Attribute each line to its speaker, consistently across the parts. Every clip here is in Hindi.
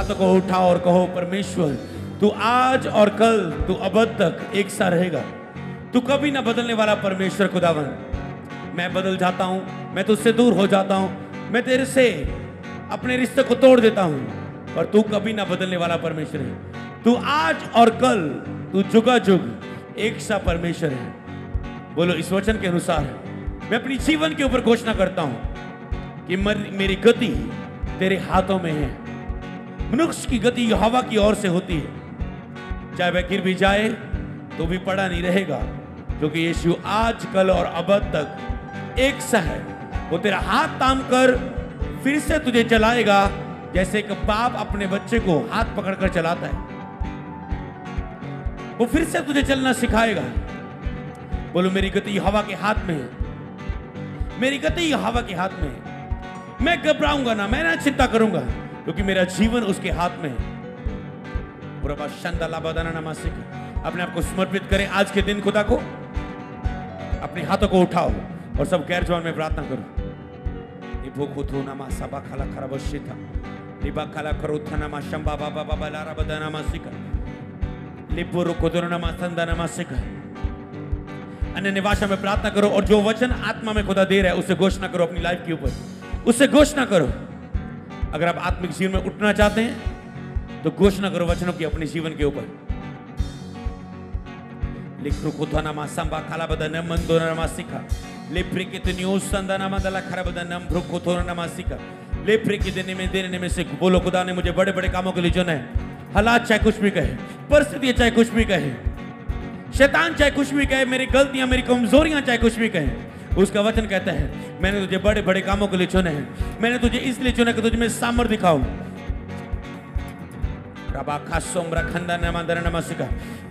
Speaker 1: हाथों को उठाओ और कहो परमेश्वर तू आज और कल तू अब तक एक सा रहेगा। तू कभी ना बदलने वाला परमेश्वर खुदावन, मैं बदल जाता हूं, मैं तुझसे दूर हो जाता हूं, मैं तेरे से अपने रिश्ते को तोड़ देता हूं, पर तू कभी ना बदलने वाला परमेश्वर है। तू आज और कल तू जुगा जुग एक सा परमेश्वर है। बोलो इस वचन के अनुसार मैं अपनी जीवन के ऊपर घोषणा करता हूं कि मेरी गति तेरे हाथों में है। मनुष्य की गति हवा की ओर से होती है, चाहे वह गिर भी जाए तो भी पड़ा नहीं रहेगा, क्योंकि यीशु आज कल और अब तक एक सा है। वो तेरा हाथ थाम कर फिर से तुझे चलाएगा, जैसे एक बाप अपने बच्चे को हाथ पकड़कर चलाता है। वो फिर से तुझे चलना सिखाएगा। बोलो मेरी गति हवा के हाथ में है, मेरी गति हवा के हाथ में है। मैं घबराऊंगा ना, मैं ना चिंता करूंगा, क्योंकि मेरा जीवन उसके हाथ में है। अपने आप को समर्पित करें आज के दिन खुदा को। अपने हाथों को उठाओ और सब गैर जवान में प्रार्थना करो। अन्य भाषा में प्रार्थना करो और जो वचन आत्मा में खुदा दे रहा है उसे घोषणा करो अपनी लाइफ के ऊपर, उससे घोषणा करो। अगर आप आत्मिक जीवन में उठना चाहते हैं तो घोषणा करो वचनों की अपने जीवन के ऊपर। बोलो खुदा ने मुझे बड़े बड़े कामों के लिए चुना है। हालात चाहे कुछ भी कहे, परिस्थितियां चाहे कुछ भी कहे, शैतान चाहे कुछ भी कहे, मेरी गलतियां मेरी कमजोरियां चाहे कुछ भी कहे, उसका वचन कहता है मैंने तुझे बड़े बड़े कामों के लिए चुना है। मैंने तुझे इसलिए चुना कि तुझे मैं सामर्थ दिखाऊं।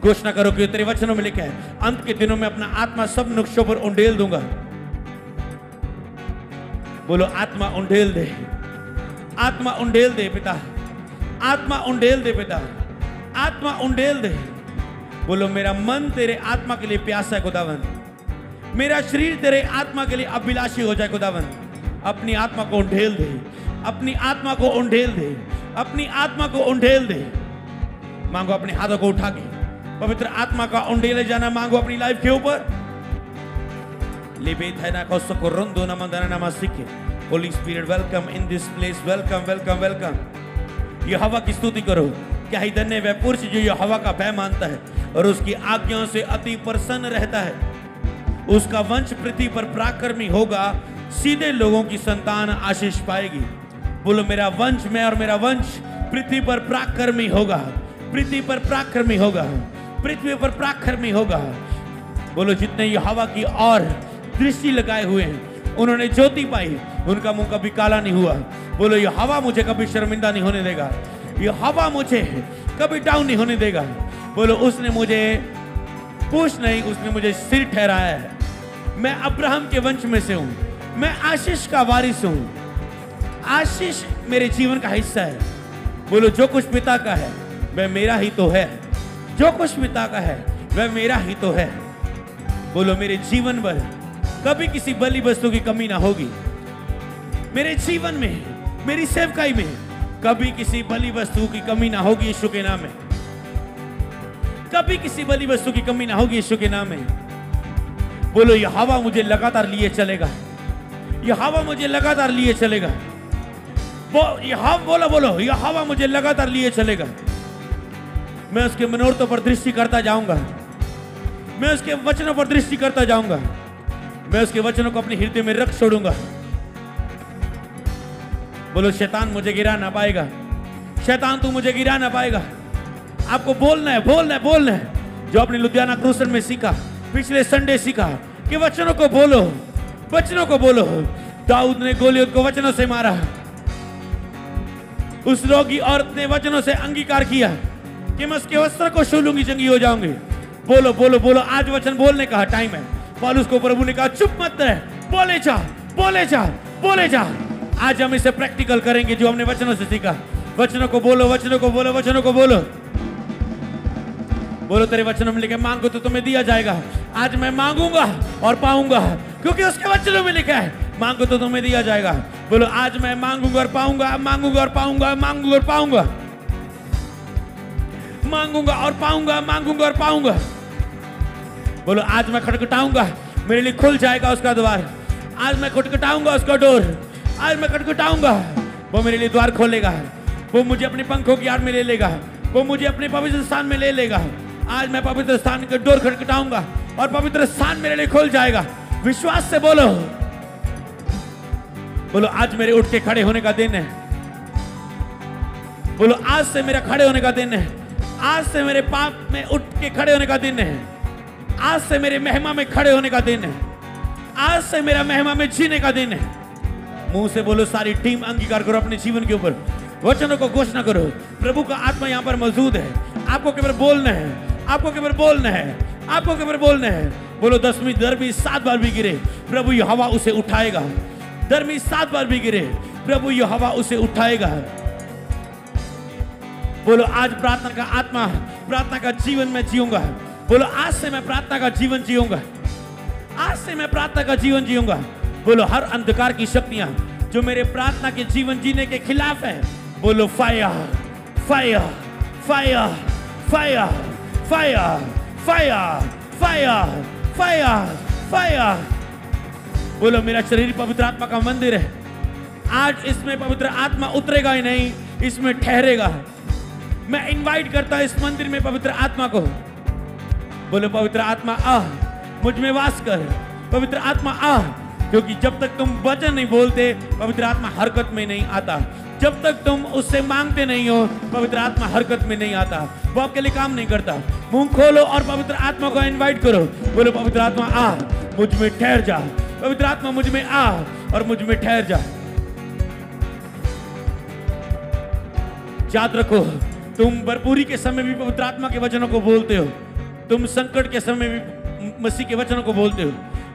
Speaker 1: घोषणा करो कि तेरे वचनों में लिखा है अंत के दिनों में अपना आत्मा सब नुक्शों पर उंडेल दूंगा। बोलो आत्मा उंडेल दे, आत्मा उंडेल दे पिता, आत्मा उंडेल दे पिता, आत्मा उंडेल दे। बोलो मेरा मन तेरे आत्मा के लिए प्यासा है खुदावन, मेरा शरीर तेरे आत्मा के लिए अभिलाषी हो जाए खुदावन। अपनी आत्मा को उंडेल दे, अपनी आत्मा को उंडेल दे, अपनी आत्मा को उंडेल दे। मांगो अपने हाथों को उठा के पवित्र आत्मा का उंडेले जाना मांगो अपनी लाइफ के ऊपर। Holy spirit welcome in this place, welcome welcome welcome. यहोवा की स्तुति करो। क्या ही धन्य वह पुरुष जो यहोवा का भय मानता है और उसकी आज्ञाओं से अति प्रसन्न रहता है। उसका वंश पृथ्वी पर पराक्रमी होगा, सीधे लोगों की संतान आशीष पाएगी। बोलो मेरा वंश, मैं और मेरा वंश पृथ्वी पर पराक्रमी होगा, पृथ्वी पर पराक्रमी होगा, पृथ्वी पर पराक्रमी होगा। बोलो जितने यहोवा की और दृष्टि लगाए हुए हैं उन्होंने ज्योति पाई, उनका मुंह कभी काला नहीं हुआ। बोलो यहोवा मुझे कभी शर्मिंदा नहीं होने देगा, यहोवा मुझे कभी डाउन नहीं होने देगा। बोलो उसने मुझे पूछ नहीं, उसने मुझे सिर ठहराया है। मैं अब्राहम के वंश में से हूं, मैं आशीष का वारिस हूं, आशीष मेरे जीवन का हिस्सा है। बोलो जो कुछ पिता का है वह मेरा ही तो है, जो कुछ पिता का है वह मेरा ही तो है। बोलो मेरे जीवन भर कभी किसी बलि वस्तु की कमी ना होगी। मेरे जीवन में, मेरी सेवकाई में कभी किसी बलि वस्तु की कमी ना होगी यीशु के नाम में। कभी किसी बलि वस्तु की कमी ना होगी यीशु के नाम में। बोलो यहोवा मुझे लगातार लिए चलेगा, यहोवा मुझे लगातार लिए चलेगा। बोलो बोलो यहोवा मुझे लगातार लिए चलेगा। मैं उसके मनोरथों पर दृष्टि करता जाऊंगा, मैं उसके वचनों पर दृष्टि करता जाऊंगा, मैं उसके वचनों को अपने हृदय में रख छोड़ूंगा। बोलो शैतान मुझे गिरा ना पाएगा, शैतान तू मुझे गिरा ना पाएगा। आपको बोलना है, बोलना है, बोलना है। जो आपने लुधियाना क्रूसर में सीखा, पिछले संडे सीखा कि वचनों को बोलो, वचनों को बोलो। दाऊद ने गोलियत को वचनों से मारा, उस रोगी औरत ने वचनों से अंगीकार किया कि मैं उसके वस्त्र को छू लूंगी, चंगी हो जाऊंगी। बोलो बोलो बोलो, आज वचन बोलने का टाइम है। पौलुस को प्रभु ने कहा चुप मत रह, बोले जा, बोले जा, बोले जा। आज हम इसे प्रैक्टिकल करेंगे जो हमने वचनों से सीखा। वचनों को बोलो, वचनों को बोलो, वचनों को बोलो। बोलो तेरे वचनों में लिखा है मांगो तो तुम्हें दिया जाएगा। आज मैं मांगूंगा और पाऊंगा, क्योंकि उसके वचनों में लिखा है मांगो तो तुम्हें दिया जाएगा। बोलो आज मैं मांगूंगा और पाऊंगा, मांगूंगा और पाऊंगा, मांगूंगा और पाऊंगा। मांगूंगा और पाऊंगा, मांगूंगा और पाऊंगा। बोलो आज मैं खटखटाऊंगा, मेरे लिए खुल जाएगा उसका द्वार। आज मैं खटखटाऊंगा उसका डोर, आज मैं खटखटाऊंगा, वो मेरे लिए द्वार खोलेगा, वो मुझे अपने पंखों की आड़ में ले लेगा, वो मुझे अपने पवित्र स्थान में ले लेगा। आज मैं पवित्र स्थान के डोर खटखटाऊंगा और पवित्र स्थान मेरे लिए खुल जाएगा। विश्वास से बोलो, बोलो आज मेरे उठ के खड़े होने का दिन है। बोलो आज से मेरा खड़े होने का दिन है। आज से मेरे पाप में उठ के खड़े होने का दिन है। आज से मेरे महिमा में खड़े होने का दिन है। आज से मेरा महिमा में जीने का दिन है। मुंह से बोलो, सारी टीम अंगीकार करो अपने जीवन के ऊपर, वचनों को घोषणा करो। प्रभु का आत्मा यहाँ पर मौजूद है। आपको केवल बोलना है, आपको केवल बोलना है, आपको केवल बोलना है। बोलो 10वीं दरबी 7 बार भी गिरे, प्रभु यह हवा उसे उठाएगा। दरबी 7 बार भी गिरे, प्रभु यह हवा उसे उठाएगा। बोलो आज प्रार्थना का आत्मा, प्रार्थना का जीवन में जीऊंगा। बोलो आज से मैं प्रार्थना का जीवन जीऊंगा। आज से मैं प्रार्थना का जीवन जीऊंगा। बोलो हर अंधकार की शक्तियां जो मेरे प्रार्थना के जीवन जीने के खिलाफ है, बोलो fire fire fire fire fire fire fire fire fire. बोलो मेरा शरीर पवित्र आत्मा का मंदिर है। आज इसमें पवित्र आत्मा उतरेगा ही नहीं, इसमें ठहरेगा। मैं इनवाइट करता हूं इस मंदिर में पवित्र आत्मा को। बोलो पवित्र आत्मा आ, मुझ में वास कर। पवित्र आत्मा आ, क्योंकि जब तक तुम वचन नहीं बोलते, पवित्र आत्मा हरकत में नहीं आता। जब तक तुम उससे मांगते नहीं हो, पवित्र आत्मा हरकत में नहीं आता, वो आपके लिए काम नहीं करता। मुंह खोलो और पवित्र आत्मा को इनवाइट करो। बोलो पवित्र आत्मा आ, मुझ में ठहर जा। पवित्र आत्मा मुझ में आ और मुझ में ठहर जा। याद रखो, तुम भरपूरी के समय भी पवित्र आत्मा के वचनों को बोलते हो। तुम संकट के समय भी मसीह के वचनों को बोलते हो।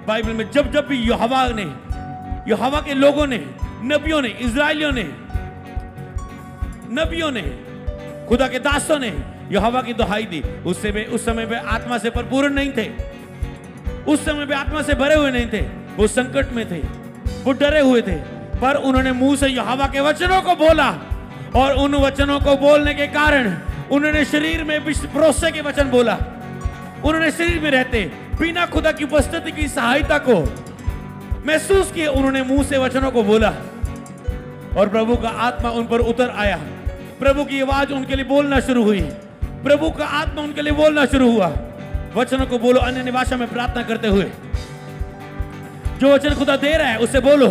Speaker 1: बाइबल में जब जब भी यहोवा के लोगों ने, नबियों ने, इजराइलियों ने, नबियों ने, खुदा के दासों ने यहोवा की दुहाई दी, उस समय वे आत्मा से परिपूर्ण नहीं थे। उस समय वे आत्मा से भरे हुए नहीं थे। वो संकट में थे, वो डरे हुए थे, पर उन्होंने मुंह से यहोवा के वचनों को बोला और उन वचनों को बोलने के कारण उन्होंने शरीर में भरोसे के वचन बोला। उन्होंने शरीर में रहते बिना खुदा की उपस्थिति की सहायता को महसूस किए, उन्होंने मुंह से वचनों को बोला और प्रभु का आत्मा उन पर उतर आया। प्रभु की आवाज उनके लिए बोलना शुरू हुई। प्रभु का आत्मा उनके लिए बोलना शुरू हुआ। वचनों को बोलो अन्य भाषा में प्रार्थना करते हुए। जो वचन खुदा दे रहा है उसे बोलो।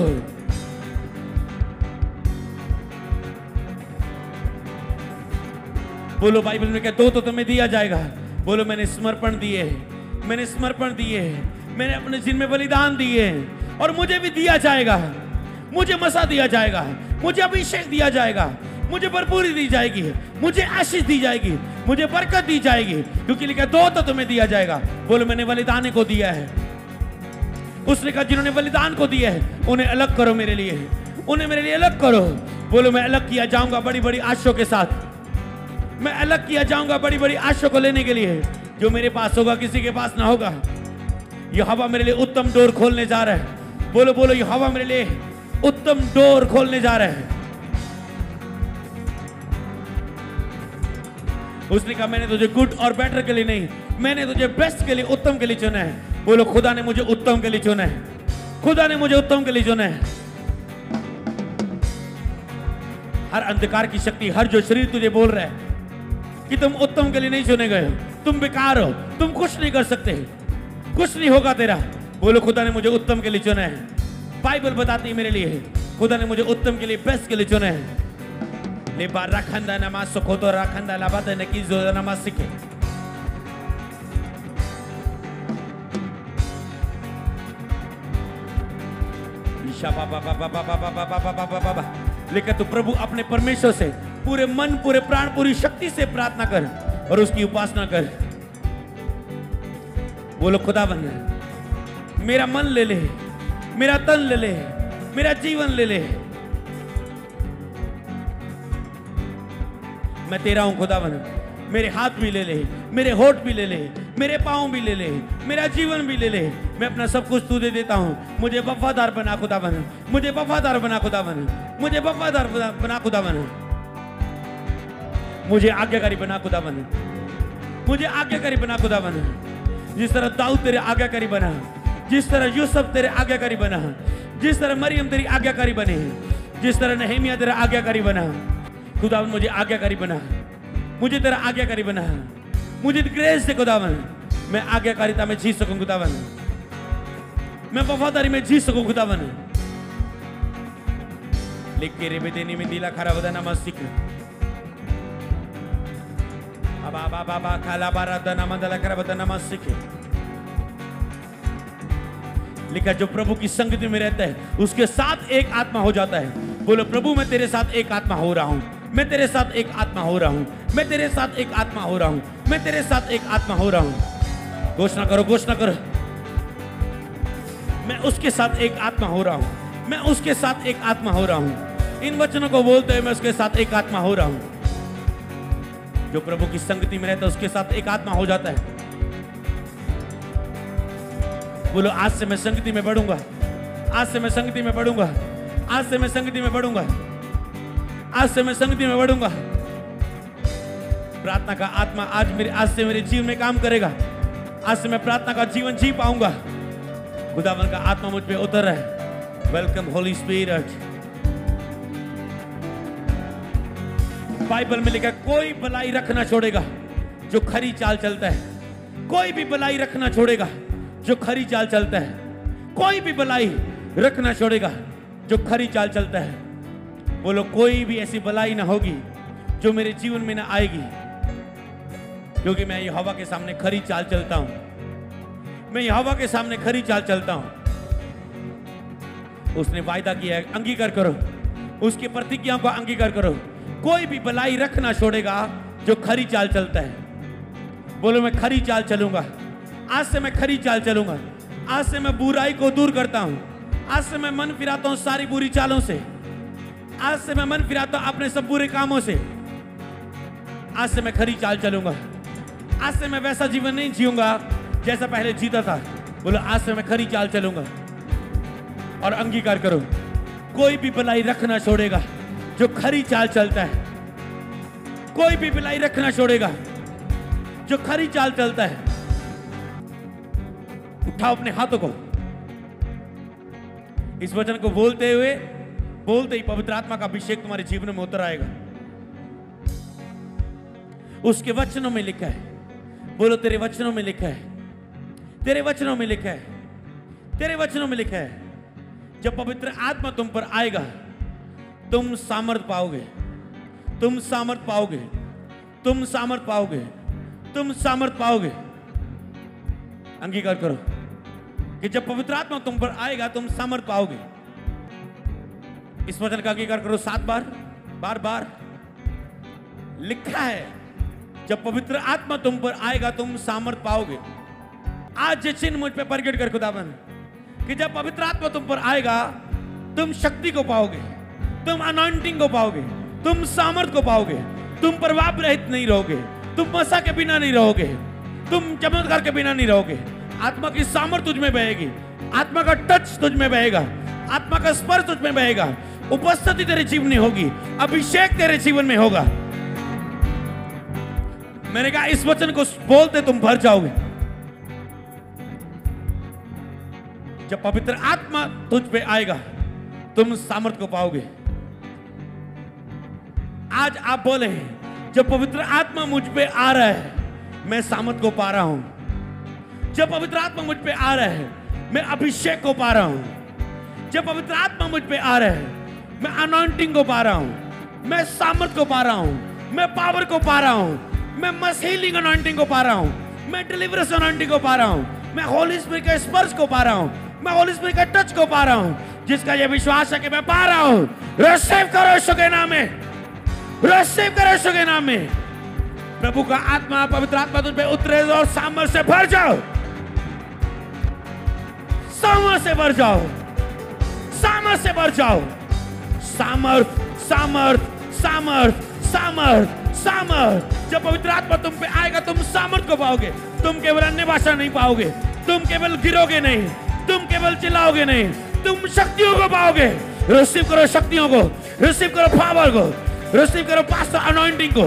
Speaker 1: बोलो बाइबल में क्या, दो तो तुम्हें दिया जाएगा। बोलो मैंने समर्पण दिए, मैंने समर्पण दिए, मैंने अपने जिन में बलिदान दिए और मुझे भी दिया जाएगा। मुझे मसा दिया जाएगा, मुझे अभिषेक दिया जाएगा, मुझे भरपूरी दी जाएगी, मुझे आशीष दी जाएगी, मुझे बरकत दी जाएगी, क्योंकि लिखा दो तो तुम्हें दिया जाएगा। बोलो मैंने बलिदान को दिया है। उसने कहा जिन्होंने बलिदान को दिया है उन्हें अलग करो मेरे लिए, उन्हें मेरे लिए अलग करो। बोलो मैं अलग किया जाऊंगा बड़ी बड़ी आशाओं के साथ। मैं अलग किया जाऊंगा बड़ी बड़ी आशाओं को लेने के लिए। जो मेरे पास होगा किसी के पास ना होगा। यहोवा मेरे लिए उत्तम डोर खोलने जा रहा है। बोलो बोलो यहोवा मेरे लिए उत्तम डोर खोलने जा रहा है। उसने कहा मैंने तुझे गुड और बेटर के लिए नहीं, मैंने तुझे बेस्ट के लिए, उत्तम के लिए चुना है। बोलो खुदा ने मुझे उत्तम के लिए चुना है। खुदा ने मुझे उत्तम के लिए चुना है। हर अंधकार की शक्ति, हर जो शरीर तुझे बोल रहा है कि तुम उत्तम के लिए नहीं चुने गए हो, तुम बेकार हो, तुम कुछ नहीं कर सकते, कुछ नहीं होगा तेरा। बोलो खुदा ने मुझे उत्तम के लिए चुना है। बाइबल बताती है मेरे लिए खुदा ने मुझे उत्तम के लिए, बेस्ट के लिए चुना है। ले बार रखंदा नमाज सुखो तो रखंदा लाबाद न की जो नमाज सीखे। ईशा बाबा बाबा बाबा बाबा बाबा बाबा बाबा। लेकिन तू प्रभु अपने परमेश्वर से पूरे मन, पूरे प्राण, पूरी शक्ति से प्रार्थना कर और उसकी उपासना कर। बोलो खुदावन मेरा मन ले ले, मेरा तन ले ले, मेरा जीवन ले ले। मैं तेरा हूं खुदावन। मेरे हाथ भी ले ले, मेरे होठ भी ले ले, मेरे पाँव भी ले ले, मेरा जीवन भी ले ले। मैं अपना सब कुछ तुझे देता हूं। मुझे वफादार बना खुदावन, मुझे वफादार बना खुदावन, मुझे वफादार बना खुदावन, मुझे आज्ञाकारी बना खुदावन। मुझे आज्ञाकारी बना खुदावन, जिस तरह दाऊद तेरे आज्ञाकारी बना, जिस तरह यूसुफ तेरे आज्ञाकारी बना, जिस तरह मरियम तेरी आज्ञाकारी बने, जिस तरह नहमिया तेरा आज्ञाकारी बना। खुदावन मुझे आज्ञाकारी बना, मुझे तेरा आज्ञाकारी बना, मुझे ग्रेस दे खुदावन, मैं आज्ञाकारिता में जी सकूं खुदावन, मैं वफादारी में जी सकूं खुदावन। लिख के रे बेदेनी में दिला खरा बदना मस्तिक बाबा बाबा बाबा खाला बारा दना मंदला खरा बदना मस्तिक। लिखा जो प्रभु की संगति में रहता है उसके साथ एक आत्मा हो जाता है। बोलो प्रभु मैं तेरे साथ एक आत्मा हो रहा हूं, मैं तेरे साथ एक आत्मा हो रहा हूं, मैं तेरे साथ एक आत्मा हो रहा हूं, मैं तेरे साथ एक आत्मा हो रहा हूं। घोषणा करो, घोषणा करो, मैं उसके साथ एक आत्मा हो रहा हूं, मैं उसके साथ एक आत्मा हो रहा हूं। इन वचनों को बोलते हुए मैं उसके साथ एक आत्मा हो रहा हूं। जो प्रभु की संगति में रहता है उसके साथ एक आत्मा हो जाता है। बोलो आज से मैं संगति में बढ़ूंगा, आज से मैं संगति में बढ़ूंगा, आज से मैं संगति में बढ़ूंगा, आज से मैं संगति में बढ़ूंगा। प्रार्थना का आत्मा आज से मेरे जीवन में काम करेगा। आज से मैं प्रार्थना का जीवन जी पाऊंगा। खुदावन का आत्मा मुझ पे उतर रहा है। Welcome Holi spirit. बाइबल में लिखा कोई भलाई रखना छोड़ेगा जो खरी चाल चलता है। कोई भी भलाई रखना छोड़ेगा जो खरी चाल चलता है। कोई भी भलाई रखना छोड़ेगा जो खरी चाल चलता है। बोलो कोई भी ऐसी भलाई ना होगी जो मेरे जीवन में ना आएगी, क्योंकि मैं यहोवा के सामने खरी चाल चलता हूं। मैं यहोवा के सामने खरी चाल चलता हूं। उसने वायदा किया है, अंगीकार करो, उसकी प्रतिज्ञाओं का अंगीकार करो। कोई भी भलाई रखना छोड़ेगा जो खरी चाल चलता है। बोलो मैं खरी चाल चलूंगा, आज से मैं खरी चाल चलूंगा। आज से मैं बुराई को दूर करता हूं। आज से मैं मन फिराता हूं सारी बुरी चालों से। आज से मैं मन फिराता हूं अपने सब बुरे कामों से। आज से मैं खरी चाल चलूंगा। आज से मैं वैसा जीवन नहीं जीऊंगा जैसा पहले जीता था। बोलो आज से मैं खरी चाल चलूंगा। और अंगीकार करो, कोई भी भलाई रखना छोड़ेगा जो खरी चाल चलता है। कोई भी भलाई रखना छोड़ेगा जो खरी चाल चलता है। उठाओ अपने हाथों को। इस वचन को बोलते ही पवित्र आत्मा का अभिषेक तुम्हारे जीवन में उतर आएगा। उसके वचनों में लिखा है। बोलो तेरे वचनों में लिखा है, तेरे वचनों में लिखा है, तेरे वचनों में लिखा है। जब पवित्र आत्मा तुम पर आएगा तुम सामर्थ पाओगे, तुम सामर्थ पाओगे, तुम सामर्थ पाओगे, तुम सामर्थ पाओगे। अंगीकार करो कि जब पवित्र आत्मा तुम पर आएगा तुम सामर्थ पाओगे। इस वचन का अंगीकार करो 7 बार, बार बार लिखा है। जब पवित्र आत्मा तुम पर आएगा तुम सामर्थ पाओगे। आज ये चिन्ह मुझ पे प्रकट कर खुदावन कि जब पवित्र आत्मा तुम पर आएगा तुम शक्ति को पाओगे, तुम अनॉइंटिंग को पाओगे, तुम सामर्थ को पाओगे। तुम प्रभाव रहित नहीं रहोगे, तुम मसा के बिना नहीं रहोगे, तुम चमत्कार के बिना नहीं रहोगे। आत्मा की सामर्थ तुझ में बहेगी, आत्मा का टच तुझ में बहेगा, आत्मा का स्पर्श तुझ में बहेगा। उपस्थिति तेरे जीवन में होगी, अभिषेक तेरे जीवन में होगा। मैंने कहा इस वचन को बोलते तुम भर जाओगे। जब पवित्र आत्मा तुझ पे आएगा तुम सामर्थ को पाओगे। आज आप बोले जब पवित्र आत्मा मुझ पे आ रहा है मैं सामर्थ को पा रहा हूं। जब पवित्र आत्मा मुझ पे आ रहा है मैं अभिषेक को पा रहा हूं। जब पवित्र आत्मा मुझ पे आ रहा है मैं अनॉइंटिंग को पा रहा हूं, मैं सामर्थ को पा रहा हूं, मैं पावर को पा रहा हूं, मैं हीलिंग अनॉइंटिंग को पा रहा हूं, मैं डिलीवरेंस अनॉइंटिंग को पा रहा हूं, मैं होली स्पिरिट के स्पर्श को पा रहा हूं, मैं होली स्पिरिट का टच को पा रहा हूं। जिसका यह विश्वास है कि मैं पा रहा हूं, रिसीव करो यीशु के नाम में, रिसीव करो यीशु के नाम में। प्रभु का आत्मा, पवित्र आत्मा तुझ पे उतरे और सामर्थ से भर जाओ, सामर्थ से भर जाओ, सामर्थ से भर जाओ। सामर्थ, सामर्थ, सामर्थ, सामर्थ, सामर्थ। जब पवित्र आत्मा तुम पे आएगा तुम सामर्थ को पाओगे। तुम केवल अन्य भाषा नहीं पाओगे, तुम केवल गिरोगे नहीं, तुम केवल चिल्लाओगे नहीं, तुम शक्तियों को पाओगे। रिसीव करो शक्तियों को, रिसीव करो पावर को, रिसीव करो पास्टर अनॉइंटिंग को,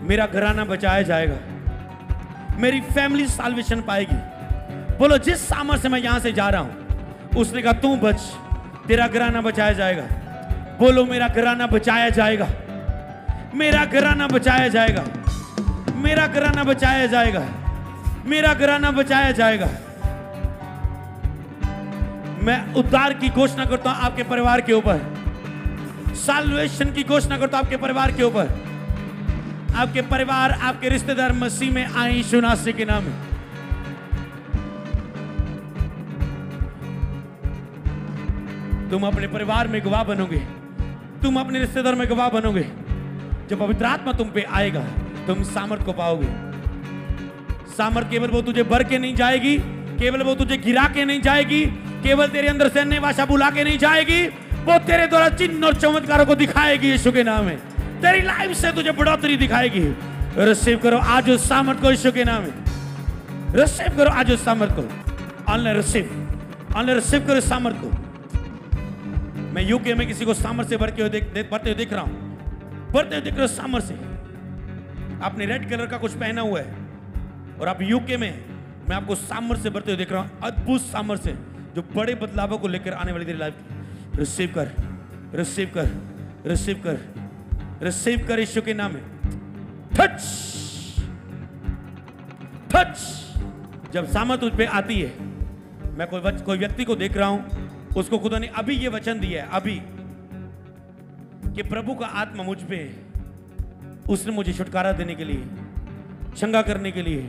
Speaker 1: मेरा घराना बचाया जाएगा, मेरी फैमिली साल्वेशन पाएगी। बोलो, जिस सामर्थ से मैं यहां से जा रहा हूं, उसने कहा तू बच, तेरा घराना बचाया जाएगा। बोलो, मेरा घराना बचाया जाएगा, मेरा घराना बचाया जाएगा, मेरा घराना बचाया जाएगा, मेरा घराना बचाया जाएगा। मैं उद्धार की घोषणा करता हूं आपके परिवार के ऊपर, साल्वेशन की घोषणा करता हूं आपके परिवार के ऊपर। आपके परिवार, आपके रिश्तेदार मसीह में आए यीशु नासरी के नाम में। तुम अपने परिवार में गवाह बनोगे, तुम अपने रिश्तेदार में गवाह बनोगे। जब पवित्र आत्मा तुम पे आएगा, तुम सामर्थ को पाओगे। सामर्थ केवल वो तुझे भर के नहीं जाएगी, केवल वो तुझे गिरा के नहीं जाएगी, केवल तेरे अंदर से अन्य भाषा बुला के नहीं जाएगी, वो तेरे द्वारा चिन्ह और चमत्कारों को दिखाएगी यीशु के नाम में। तेरी लाइफ से तुझे बढ़ोतरी दिखाएगी। रिसीव करो आज उस सामर्थ को यीशु के नाम में। रिसीव करो आज उस सामर्थ को। ऑनलाइन रिसीव करो सामर्थ को। मैं यूके में किसी को सामर्थ से बढ़ते हुए देख रहा हूं, बढ़ते हुए देख रहा हूं सामर्थ से। आपने रेड कलर का कुछ पहना हुआ है और आप यूके में, मैं आपको सामर्थ से बढ़ते हुए देख रहा हूं, अद्भुत सामर्थ से जो बड़े बदलावों को लेकर आने वाली तेरी लाइफ की। रिसीव कर, रिसीव कर, रिसीव कर, रिसीव कर यीशु के नाम में। Touch, touch. जब सामर्थ तुझ पे आती है, मैं कोई व्यक्ति को देख रहा हूं, उसको खुदा ने अभी ये वचन दिया है, अभी, कि प्रभु का आत्मा मुझ पे है। उसने मुझे छुटकारा देने के लिए, चंगा करने के लिए,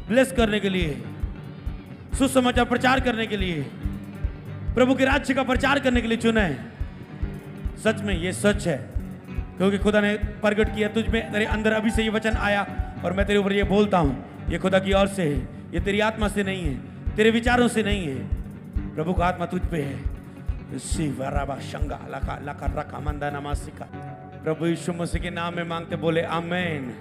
Speaker 1: ब्लेस करने के लिए, सुसमाचार प्रचार करने के लिए, प्रभु के राज्य का प्रचार करने के लिए चुना है। सच में ये सच है, क्योंकि खुदा ने प्रकट किया तुझ में, तेरे अंदर अभी से ये वचन आया और मैं तेरे ऊपर ये बोलता हूं, ये खुदा की ओर से है, ये तेरी आत्मा से नहीं है, तेरे विचारों से नहीं है, प्रभु का आत्मा तुझ पे है। प्रभु यीशु मसीह के नाम में मांगते, बोले आमीन।